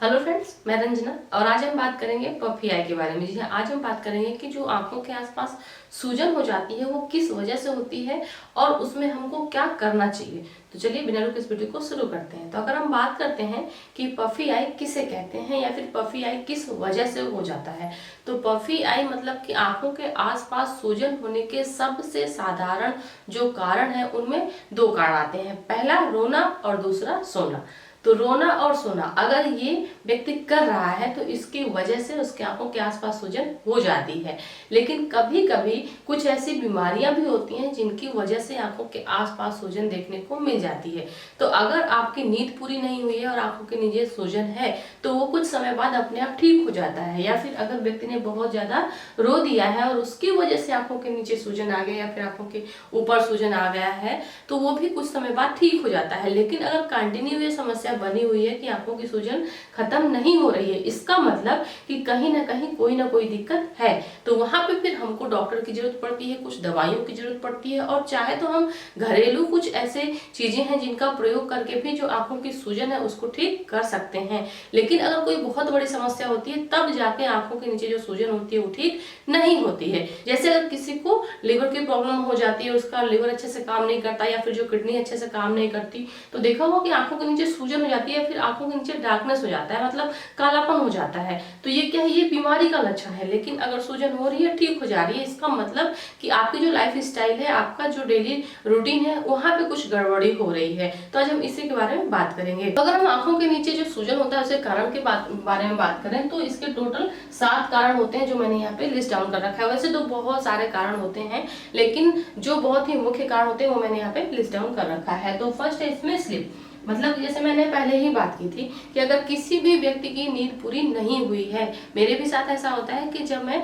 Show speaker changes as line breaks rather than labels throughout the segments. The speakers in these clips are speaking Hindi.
हेलो फ्रेंड्स, मैं रंजना और आज हम बात करेंगे पफी आई के बारे में। जी हाँ, आज हम बात करेंगे कि जो आंखों के आसपास सूजन हो जाती है वो किस वजह से होती है और उसमें हमको क्या करना चाहिए। तो चलिए बिना रुके इस वीडियो को शुरू करते हैं। तो अगर हम बात करते हैं कि पफी आई किसे कहते हैं या फिर पफी आई किस वजह से हो जाता है, तो पफी आई मतलब कि आंखों के आसपास सूजन होने के सबसे साधारण जो कारण है उनमें दो कारण आते हैं। पहला रोना और दूसरा सोना। तो रोना और सोना अगर ये व्यक्ति कर रहा है तो इसकी वजह से उसके आंखों के आसपास सूजन हो जाती है। लेकिन कभी कभी कुछ ऐसी बीमारियां भी होती हैं जिनकी वजह से आंखों के आसपास सूजन देखने को मिल जाती है। तो अगर आपकी नींद पूरी नहीं हुई है और आंखों के नीचे सूजन है तो वो कुछ समय बाद अपने आप ठीक हो जाता है, या फिर अगर व्यक्ति ने बहुत ज्यादा रो दिया है और उसकी वजह से आंखों के नीचे सूजन आ गया या फिर आंखों के ऊपर सूजन आ गया है तो वो भी कुछ समय बाद ठीक हो जाता है। लेकिन अगर कंटिन्यू ये समस्या बनी हुई है कि आंखों की सूजन खत्म नहीं हो रही है, इसका मतलब कि कहीं ना कहीं कोई ना कोई दिक्कत है, तो वहां पे फिर हमको डॉक्टर की जरूरत पड़ती है, कुछ दवाइयों की जरूरत पड़ती है और चाहे तो हम घरेलू कुछ ऐसे चीजें हैं जिनका प्रयोग करके भी जो आंखों की सूजन है उसको ठीक कर सकते हैं। लेकिन अगर कोई बहुत बड़ी समस्या होती है तब जाके आंखों के नीचे जो सूजन होती है वो ठीक नहीं होती है। जैसे अगर किसी को लिवर की प्रॉब्लम हो जाती है, उसका लिवर अच्छे से काम नहीं करता या फिर जो किडनी अच्छे से काम नहीं करती, तो देखा होगा कि आंखों के नीचे सूजन हो जाती है, फिर आंखों के नीचे डार्कनेस हो जाता है, मतलब कालापन हो जाता है। तो ये क्या है, ये बीमारी का लक्षण है। लेकिन अगर सूजन हो रही है, ठीक हो जा रही है, इसका मतलब कि आपकी जो लाइफ स्टाइल है, आपका जो डेली रूटीन है, वहां पे कुछ गड़बड़ी हो रही है। तो आज हम इसी के बारे में बात करेंगे। तो अगर हम आंखों के नीचे जो सूजन होता है उसके कारण के बारे में बात करें तो इसके टोटल 7 कारण होते हैं जो मैंने यहाँ पे लिस्ट डाउन कर रखा है। वैसे तो बहुत सारे कारण होते हैं लेकिन जो बहुत ही मुख्य कारण होते हैं वो मैंने यहाँ पे लिस्ट डाउन कर रखा है। तो फर्स्ट है इसमें स्लीप, मतलब जैसे मैंने पहले ही बात की थी कि अगर किसी भी व्यक्ति की नींद पूरी नहीं हुई है, मेरे भी साथ ऐसा होता है कि जब मैं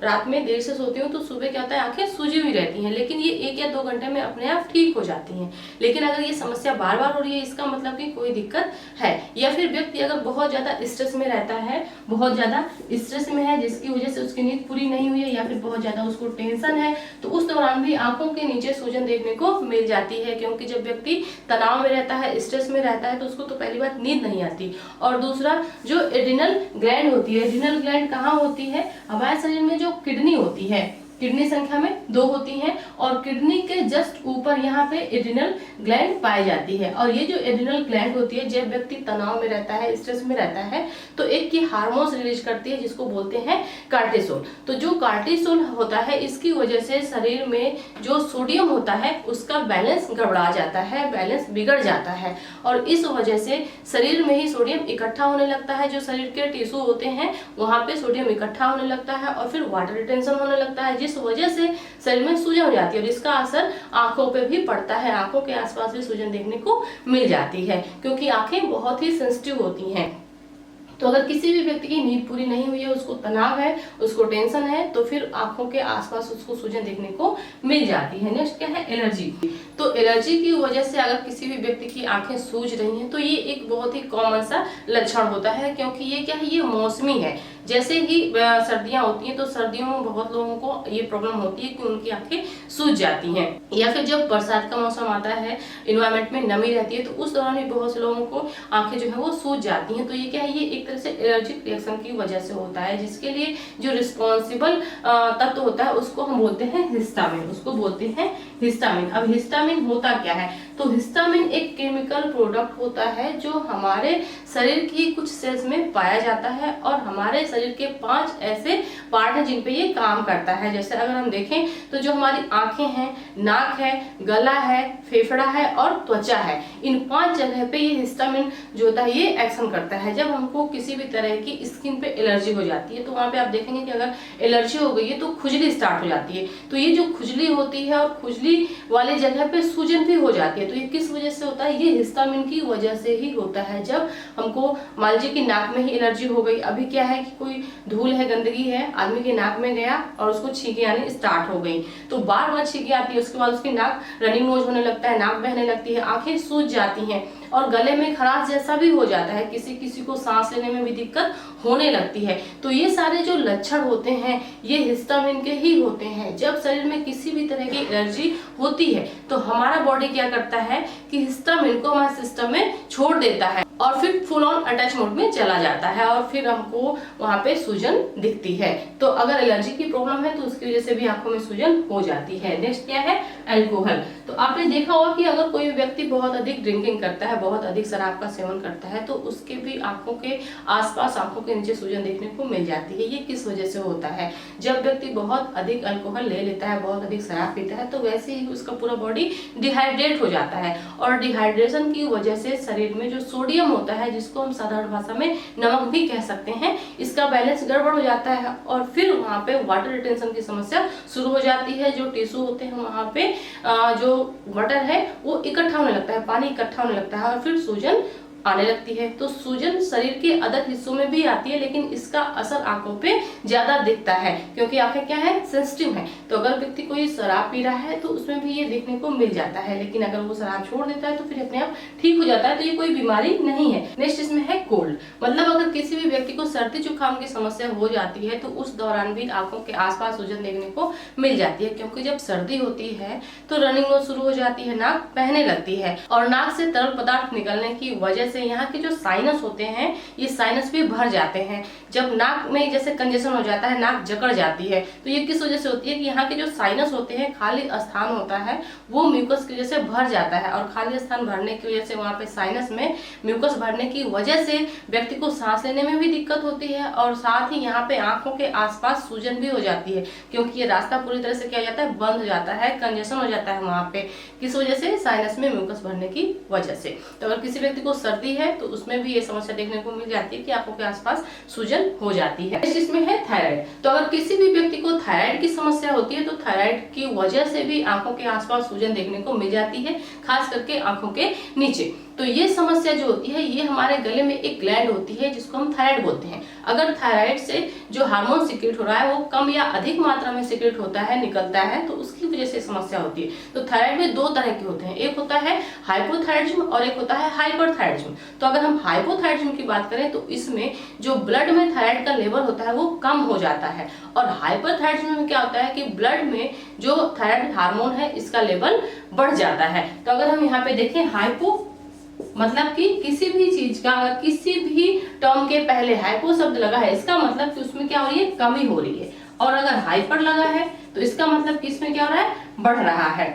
रात में देर से सोती हूँ तो सुबह क्या होता है, आंखें सूजी हुई रहती हैं, लेकिन ये 1 या 2 घंटे में अपने आप ठीक हो जाती हैं। लेकिन अगर ये समस्या बार बार हो रही है इसका मतलब कि कोई दिक्कत है। या फिर व्यक्ति अगर बहुत ज्यादा स्ट्रेस में रहता है, बहुत ज्यादा स्ट्रेस में है जिसकी वजह से उसकी नींद पूरी नहीं हुई है या फिर बहुत ज्यादा उसको टेंशन है, तो उस दौरान भी आंखों के नीचे सूजन देखने को मिल जाती है। क्योंकि जब व्यक्ति तनाव में रहता है, स्ट्रेस में रहता है, तो उसको तो पहली बात नींद नहीं आती। और दूसरा जो एड्रिनल ग्लैंड होती है, एड्रिनल ग्लैंड कहाँ होती है, हमारे शरीर में जो किडनी होती है, किडनी संख्या में 2 होती हैं और किडनी के जस्ट ऊपर यहाँ पे एड्रिनल ग्लैंड पाई जाती है। और ये जो एड्रिनल ग्लैंड होती है, जब व्यक्ति तनाव में रहता है, स्ट्रेस में रहता है, तो एक की हार्मोन्स रिलीज करती है जिसको बोलते हैं कार्टिसोल। तो जो कार्टिसोल होता है इसकी वजह से शरीर में जो सोडियम होता है उसका बैलेंस गड़बड़ा जाता है, बैलेंस बिगड़ जाता है और इस वजह से शरीर में ही सोडियम इकट्ठा होने लगता है। जो शरीर के टिश्यू होते हैं वहां पे सोडियम इकट्ठा होने लगता है और फिर वाटर रिटेंशन होने लगता है, जिस वजह से शरीर में सूजन हो जाती है और इसका असर आंखों पे भी पड़ता है। आंखों के आसपास भी सूजन देखने को मिल जाती है क्योंकि आंखें बहुत ही सेंसिटिव होती हैं। तो अगर किसी भी व्यक्ति की नींद पूरी नहीं हुई है, उसको तनाव है, उसको टेंशन है, तो फिर आंखों के आसपास उसको सूजन देखने को मिल जाती है। नेक्स्ट क्या है, एलर्जी। तो एलर्जी की वजह से अगर किसी भी व्यक्ति की आंखें सूज रही हैं तो ये एक बहुत ही कॉमन सा लक्षण होता है, क्योंकि ये क्या है, ये मौसमी है। जैसे ही सर्दियां होती हैं तो सर्दियों में बहुत लोगों को ये प्रॉब्लम होती है कि उनकी आंखें सूज जाती हैं, या फिर जब बरसात का मौसम आता है, इन्वायरमेंट में नमी रहती है, तो उस दौरान भी बहुत से लोगों को आंखें जो है वो सूज जाती हैं। तो ये क्या है, ये एक तरह से एलर्जिक रिएक्शन की वजह से होता है, जिसके लिए जो रिस्पॉन्सिबल तत्व होता है उसको हम बोलते हैं हिस्टामिन, उसको बोलते हैं हिस्टामिन। अब हिस्टामिन होता क्या है, तो हिस्टामिन एक केमिकल प्रोडक्ट होता है जो हमारे शरीर की कुछ सेल्स में पाया जाता है और हमारे शरीर के 5 ऐसे पार्ट हैं जिन पे ये काम करता है। जैसे अगर हम देखें तो जो हमारी आंखें हैं, नाक है, गला है, फेफड़ा है और त्वचा है, इन 5 जगह पे ये हिस्टामिन जो होता है ये एक्शन करता है। जब हमको किसी भी तरह की स्किन पे एलर्जी हो जाती है तो वहां पे आप देखेंगे कि अगर एलर्जी हो गई है तो खुजली स्टार्ट हो जाती है। तो ये जो खुजली होती है और खुजली वाली जगह पे सूजन भी हो जाती है। तो ये किस वजह से होता है, ये हिस्टामिन की वजह से ही होता है। जब हमको मान लीजिए कि नाक में ही एलर्जी हो गई, अभी क्या है कि कोई धूल है, गंदगी है, आदमी के नाक में गया और उसको छींके आने स्टार्ट हो गई, तो बार बार छींके आती है, उसके बाद उसकी नाक रनिंग नोज होने लगता है, नाक बहने लगती है, आंखें सूज जाती हैं और गले में खराश जैसा भी हो जाता है, किसी किसी को सांस लेने में भी दिक्कत होने लगती है। तो ये सारे जो लक्षण होते हैं ये हिस्टामिन के ही होते हैं। जब शरीर में किसी भी तरह की एलर्जी होती है तो हमारा बॉडी क्या करता है कि हिस्टामिन को हमारे सिस्टम में छोड़ देता है और फिर फुल ऑन अटैच मोड में चला जाता है और फिर हमको वहां पे सूजन दिखती है। तो अगर एलर्जी की प्रॉब्लम है तो उसकी वजह से भी आंखों में सूजन हो जाती है। नेक्स्ट क्या है, अल्कोहल। तो आपने देखा होगा कि अगर कोई व्यक्ति बहुत अधिक ड्रिंकिंग करता है, बहुत अधिक शराब का सेवन करता है, तो उसके भी आंखों के आसपास, आंखों के नीचे सूजन देखने को मिल जाती है। ये किस वजह से होता है? जब व्यक्ति बहुत अधिक अल्कोहल ले लेता है, बहुत अधिक शराब पीता है, तो वैसे ही उसका पूरा बॉडी डिहाइड्रेट हो जाता है और डिहाइड्रेशन की वजह से शरीर में जो सोडियम होता है, जिसको हम साधारण भाषा में नमक भी कह सकते हैं, इसका बैलेंस गड़बड़ हो जाता है और फिर वहां पे वाटर रिटेंशन की समस्या शुरू हो जाती है। जो टिश्यू होते हैं वहां पे जो वाटर है वो इकट्ठा होने लगता है, पानी इकट्ठा होने लगता है और फिर सूजन आने लगती है। तो सूजन शरीर के अदर हिस्सों में भी आती है, लेकिन इसका असर आंखों पे ज्यादा दिखता है क्योंकि आंखें क्या है, सेंसिटिव है। तो अगर व्यक्ति कोई शराब पी रहा है तो उसमें भी ये देखने को मिल जाता है, लेकिन अगर वो शराब छोड़ देता है तो फिर अपने आप ठीक हो जाता है। तो ये कोई बीमारी नहीं है। नेक्स्ट इसमें है कोल्ड। मतलब अगर किसी भी व्यक्ति को सर्दी जुकाम की समस्या हो जाती है तो उस दौरान भी आंखों के आसपास सूजन देखने को मिल जाती है, क्योंकि जब सर्दी होती है तो रनिंग नोज शुरू हो जाती है, नाक बहने लगती है और नाक से तरल पदार्थ निकलने की वजह से यहाँ के जो साइनस होते हैं ये साइनस भी भर जाते हैं। जब नाक में जैसे कंजेशन हो जाता है, नाक जकड़ जाती है, तो ये किस वजह से होती है कि यहाँ के जो साइनस होते हैं, खाली स्थान होता है वो म्यूकस की वजह से भर जाता है और खाली स्थान भरने की वजह से वहां पे साइनस में म्यूकस भरने की वजह से व्यक्ति को सांस लेने में भी दिक्कत होती है और साथ ही यहाँ पे आंखों के आसपास सूजन भी हो जाती है, क्योंकि ये रास्ता पूरी तरह से क्या हो जाता है, बंद हो जाता है, कंजेशन हो जाता है वहां पे। किस वजह से? साइनस में म्यूकस भरने की वजह से। तो अगर किसी व्यक्ति को सर्दी है तो उसमें भी ये समस्या देखने को मिल जाती है कि आंखों के आसपास सूजन हो जाती है। इसमें है थायराइड। तो अगर किसी भी व्यक्ति को थायराइड की समस्या होती है तो थायराइड की वजह से भी आंखों के आसपास सूजन देखने को मिल जाती है, खास करके आंखों के नीचे। तो ये समस्या जो होती है ये हमारे गले में एक ग्लैंड होती है जिसको हम थायराइड बोलते हैं। अगर थायराइड से जो हार्मोन सीक्रेट हो रहा है वो कम या अधिक मात्रा में सीक्रेट होता है, निकलता है, तो उसकी वजह से समस्या होती है। तो थायराइड में दो तरह के होते हैं, एक होता है हाइपोथायराइडिज्म और एक होता है हाइपरथायराइडिज्म। तो अगर हम हाइपोथायराइडिज्म की बात करें तो इसमें जो ब्लड में थायराइड का लेवल होता है वो कम हो जाता है और हाइपरथायराइडिज्म में क्या होता है कि ब्लड में जो थायराइड हार्मोन है इसका लेवल बढ़ जाता है। तो अगर हम यहाँ पे देखें, हाइपो मतलब कि किसी भी चीज का अगर किसी भी टर्म के पहले हाइपो शब्द लगा है इसका मतलब कि उसमें क्या हो रही है, कमी हो रही है, और अगर हाइपर लगा है तो इसका मतलब कि इसमें क्या हो रहा है, बढ़ रहा है।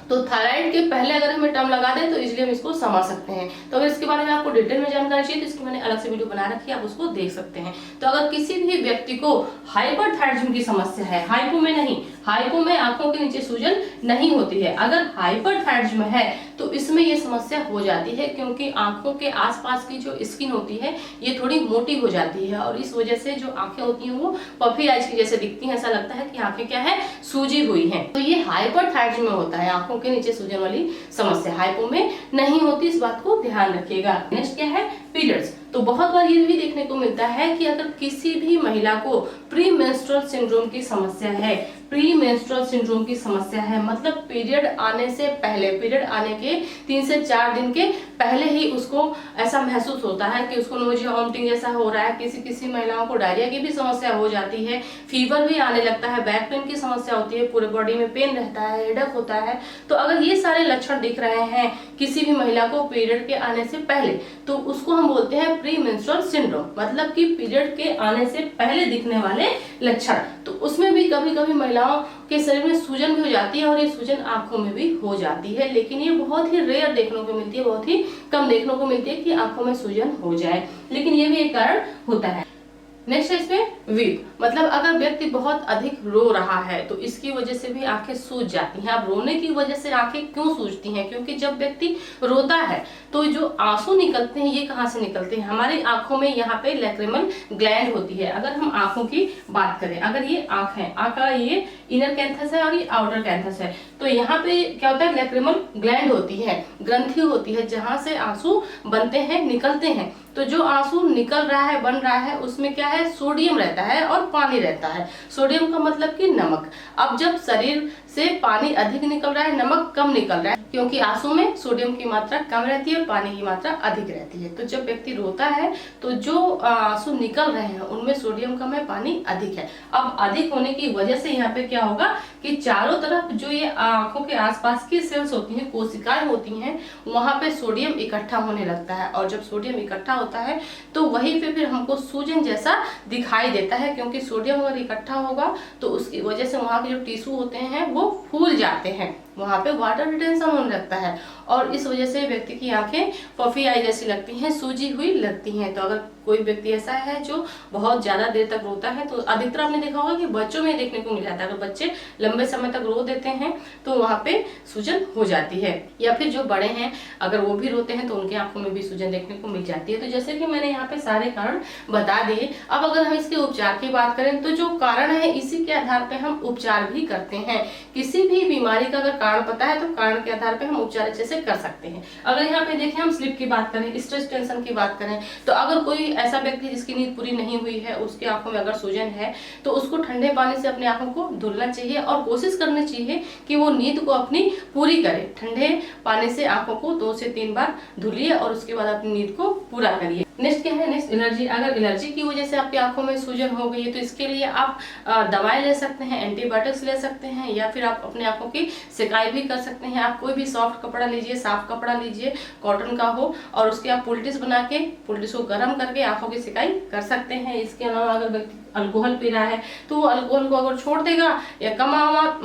तो थायराइड के पहले अगर हमें टर्म लगा दें तो इसलिए हम इसको समझ सकते हैं। तो अगर इसके बारे में आपको डिटेल में जानकारी चाहिए तो इसकी मैंने अलग से वीडियो बना रखी है, आप उसको देख सकते हैं। तो अगर किसी भी व्यक्ति को हाइपरथायराइडिज्म की समस्या है, हाइपो में नहीं, हाइपो में आंखों के नीचे सूजन नहीं होती है, अगर हाइपरथायराइडिज्म है तो इसमें ये समस्या हो जाती है क्योंकि आंखों के आसपास की जो स्किन होती है ये थोड़ी मोटी हो जाती है और इस वजह से जो आंखें होती हैं वो पफी आइज की जैसे दिखती हैं, ऐसा लगता है कि आंखें क्या है, सूजी हुई हैं। तो ये हाइपरथायराइडिज्म में होता है, आंखों के नीचे सूजन वाली समस्या, हाइपो में नहीं होती, इस बात को ध्यान रखिएगा। नेक्स्ट क्या है, पीरियड्स। तो बहुत बार ये भी देखने को मिलता है कि अगर किसी भी महिला को प्री मेंस्ट्रुअल सिंड्रोम की समस्या है, प्री मेंस्ट्रुअल सिंड्रोम की समस्या है मतलब पीरियड आने से पहले, पीरियड आने के 3 से 4 दिन के पहले ही उसको ऐसा महसूस होता है कि उसको नोजिया वोमिटिंग जैसा हो रहा है, किसी महिलाओं को डायरिया की भी समस्या हो जाती है, फीवर भी आने लगता है, बैक पेन की समस्या होती है, पूरे बॉडी में पेन रहता है, हेडेक होता है। तो अगर ये सारे लक्षण दिख रहे हैं किसी भी महिला को पीरियड के आने से पहले तो उसको हम बोलते हैं प्री मेंस्ट्रुअल सिंड्रोम, मतलब कि पीरियड के आने से पहले दिखने वाले लक्षण। तो उसमें भी कभी कभी महिलाओं के शरीर में सूजन भी हो जाती है और ये सूजन आंखों में भी हो जाती है, लेकिन ये बहुत ही रेयर देखने को मिलती है, बहुत ही कम देखने को मिलती है कि आंखों में सूजन हो जाए, लेकिन ये भी एक कारण होता है। नेक्स्ट है इसमें वीप, मतलब अगर व्यक्ति बहुत अधिक रो रहा है तो इसकी वजह से भी आंखें सूज जाती हैं। अब रोने की वजह से आंखें क्यों सूजती हैं? क्योंकि जब व्यक्ति रोता है तो जो आंसू निकलते हैं ये कहाँ से निकलते हैं? हमारी आंखों में यहाँ पे लैक्रिमल ग्लैंड होती है। अगर हम आंखों की बात करें, अगर ये आंख है, आंख का ये इनर कैंथस है और ये आउटर कैंथस है, तो यहाँ पे क्या होता है, लैक्रिमल ग्लैंड होती है, ग्रंथि होती है जहां से आंसू बनते हैं, निकलते हैं। तो जो आंसू निकल रहा है, बन रहा है, उसमें क्या है, सोडियम रहता है और पानी रहता है। सोडियम का मतलब कि नमक। अब जब शरीर से पानी अधिक निकल रहा है, नमक कम निकल रहा है, क्योंकि आंसू में सोडियम की मात्रा कम रहती है और पानी की मात्रा अधिक रहती है। तो जब व्यक्ति रोता है तो जो आंसू निकल रहे हैं उनमें सोडियम कम है, पानी अधिक है। अब अधिक होने की वजह से यहाँ पे क्या होगा कि चारों तरफ जो ये आंखों के आसपास की सेल्स होती हैं, कोशिकाएं होती हैं, वहां पे सोडियम इकट्ठा होने लगता है। और जब सोडियम इकट्ठा होता है तो वहीं पे फिर हमको सूजन जैसा दिखाई देता है, क्योंकि सोडियम अगर इकट्ठा होगा तो उसकी वजह से वहां के जो टिश्यू होते हैं वो फूल जाते हैं, वहां पे वाटर रिटेंशन होने लगता है और इस वजह से व्यक्ति की आंखें पफी आई जैसी लगती हैं, सूजी हुई लगती हैं। तो अगर कोई व्यक्ति ऐसा है जो बहुत ज्यादा देर तक रोता है, तो अधिकतर आपने देखा होगा कि बच्चों में देखने को मिल जाता है। अगर बच्चे लंबे समय तक रो देते हैं तो वहां पे सूजन हो जाती है, या फिर जो बड़े हैं अगर वो भी रोते हैं तो उनकी आंखों में भी सूजन देखने को मिल जाती है। तो जैसे कि मैंने यहाँ पे सारे कारण बता दिए। अब अगर हम इसके उपचार की बात करें तो जो कारण है इसी के आधार पर हम उपचार भी करते हैं। किसी भी बीमारी का अगर कारण पता है तो कारण के आधार पे हम उपचार अच्छे से कर सकते हैं। अगर यहाँ पे देखें हम स्लीप की बात करें, स्ट्रेस टेंशन की बात करें, तो अगर कोई ऐसा व्यक्ति जिसकी नींद पूरी नहीं हुई है, उसकी आंखों में अगर सूजन है, तो उसको ठंडे पानी से अपनी आंखों को धुलना चाहिए और कोशिश करनी चाहिए कि वो नींद को अपनी पूरी करे। ठंडे पानी से आंखों को 2 से 3 बार धुलिए और उसके बाद अपनी नींद को पूरा करिए। नेक्स्ट क्या है, नेक्स्ट एलर्जी। अगर एलर्जी की वजह से आपकी आंखों में सूजन हो गई है तो इसके लिए आप दवाई ले सकते हैं, एंटीबायोटिक्स ले सकते हैं, या फिर आप अपने आंखों की सिकाई भी कर सकते हैं। आप कोई भी सॉफ्ट कपड़ा लीजिए, साफ कपड़ा लीजिए, कॉटन का हो, और उसके आप पुल्टिस बना के पुल्टिस को गर्म करके आंखों की सिकाई कर सकते हैं। इसके अलावा अगर व्यक्ति अल्कोहल पी रहा है तो वो अल्कोहल को अगर छोड़ देगा या कम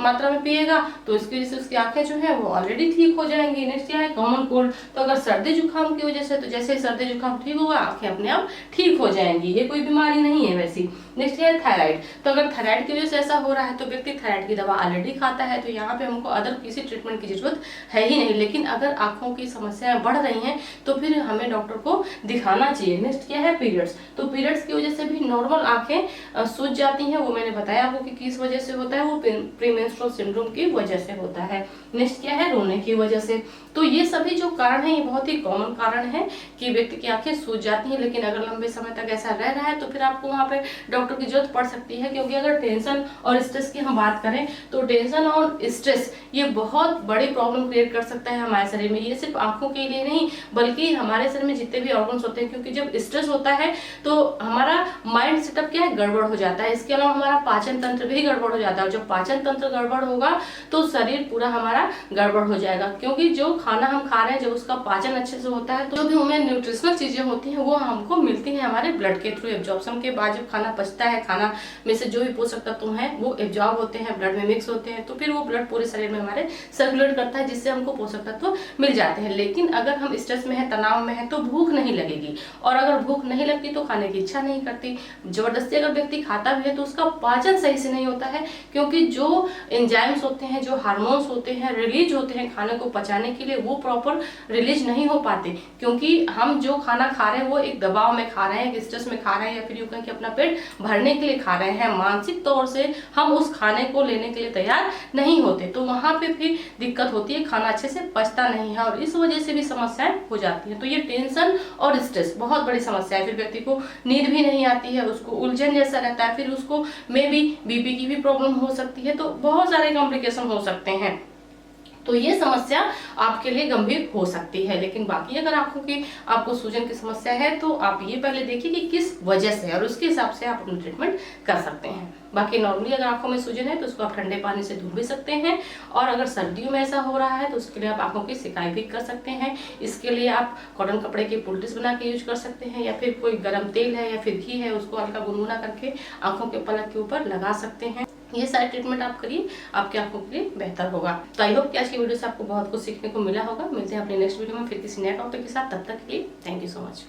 मात्रा में पिएगा तो इसकी वजह से उसकी आंखें जो है वो ऑलरेडी ठीक हो जाएंगी। नेक्स्ट क्या है, कॉमन कोल्ड। तो अगर सर्दी जुकाम की वजह से, तो जैसे सर्दी जुकाम ठीक होगा आंखें अपने आप ठीक हो जाएंगी, ये कोई बीमारी नहीं है वैसी। नेक्स्ट है थायराइड। तो अगर थायराइड की वजह से ऐसा हो रहा है तो व्यक्ति थायराइड की दवा ऑलरेडी खाता है, तो यहाँ पे हमको अदर किसी ट्रीटमेंट की जरूरत है ही नहीं। लेकिन अगर आंखों की समस्याएं बढ़ रही हैं तो फिर हमें डॉक्टर को दिखाना चाहिए। नेक्स्ट क्या है, पीरियड्स। तो पीरियड्स की वजह से भी नॉर्मल आंखें सूज जाती हैं, वो मैंने बताया आपको कि किस वजह से होता है, वो प्रीमेंस्ट्रुअल सिंड्रोम की वजह से होता है। नेक्स्ट क्या है, रोने की वजह से। तो ये सभी जो कारण है ये बहुत ही कॉमन कारण है कि व्यक्ति की आंखें सूज जाती हैं। लेकिन अगर लंबे समय तक ऐसा रह रहा है तो फिर आपको वहां पे डॉक्टर की जरूरत पड़ सकती है, क्योंकि अगर टेंशन और स्ट्रेस की हम बात करें तो टेंशन और स्ट्रेस ये बहुत बड़ी प्रॉब्लम क्रिएट कर सकता है हमारे शरीर में। ये सिर्फ आंखों के लिए नहीं बल्कि हमारे शरीर में जितने भी ऑर्गन्स होते हैं, क्योंकि जब स्ट्रेस होता है तो हमारा माइंड सेटअप क्या है, गड़बड़ हो जाता है। इसके अलावा हमारा पाचन तंत्र भी गड़बड़ हो जाता है, और जब पाचन तंत्र गड़बड़ होगा तो शरीर पूरा हमारा गड़बड़ हो जाएगा, क्योंकि जो खाना हम खा रहे हैं जब उसका पाचन अच्छे से होता है तो जो भी हमें न्यूट्रिशनल चीजें होती हैं वो हमको मिलती हैं हमारे ब्लड के थ्रू। एब्जॉर्प्शन के बाद जब खाना पचता है, खाना में से जो भी पोषक तत्व हैं वो एब्जॉर्ब होते हैं, ब्लड में मिक्स होते हैं, तो फिर वो ब्लड पूरे शरीर में हमारे सर्कुलेट करता है, जिससे हमको पोषक तत्व मिल जाते हैं। लेकिन अगर हम स्ट्रेस में है, तनाव में है, तो भूख नहीं लगेगी, और अगर भूख नहीं लगती तो खाने की इच्छा नहीं करती। जबरदस्ती अगर व्यक्ति खाता भी है तो उसका पाचन सही से नहीं होता है, क्योंकि जो एंजाइम्स होते हैं, जो हार्मोन्स होते हैं, रिलीज होते हैं खाने को पचाने के लिए, वो प्रॉपर रिलीज नहीं हो पाते, क्योंकि हम जो खाना खा रहे हैं वो एक दबाव में खा रहे हैं, एक स्ट्रेस में खा रहे हैं, या फिर यूं कहें कि अपना पेट भरने के लिए खा रहे हैं। मानसिक तौर से हम उस खाने को लेने के लिए तैयार नहीं होते, तो वहां पे भी दिक्कत होती है, खाना अच्छे से पचता नहीं है, और इस वजह से भी समस्याएं हो जाती है। तो ये टेंशन और स्ट्रेस बहुत बड़ी समस्या है। फिर व्यक्ति को नींद भी नहीं आती है, उसको उलझन जैसा रहता है, फिर उसको में भी बीपी की भी प्रॉब्लम हो सकती है, तो बहुत सारे कॉम्प्लिकेशन हो सकते हैं। तो ये समस्या आपके लिए गंभीर हो सकती है। लेकिन बाकी अगर आंखों की आपको सूजन की समस्या है तो आप ये पहले देखिए कि किस वजह से, और उसके हिसाब से आप अपना ट्रीटमेंट कर सकते हैं। बाकी नॉर्मली अगर आंखों में सूजन है तो उसको आप ठंडे पानी से धुल भी सकते हैं, और अगर सर्दियों में ऐसा हो रहा है तो उसके लिए आप आंखों की सिकाई भी कर सकते हैं। इसके लिए आप कॉटन कपड़े की पुल्टिस बना के यूज कर सकते हैं, या फिर कोई गर्म तेल है या फिर घी है उसको हल्का गुनगुना करके आंखों के पलक के ऊपर लगा सकते हैं। ये सारे ट्रीटमेंट आप करिए, आपकी आंखों के लिए बेहतर होगा। तो आई होप कि आज की वीडियो से आपको बहुत कुछ सीखने को मिला होगा। मिलते हैं अपने नेक्स्ट वीडियो में फिर किसी नए टॉपिक के साथ, तब तक के लिए थैंक यू सो मच।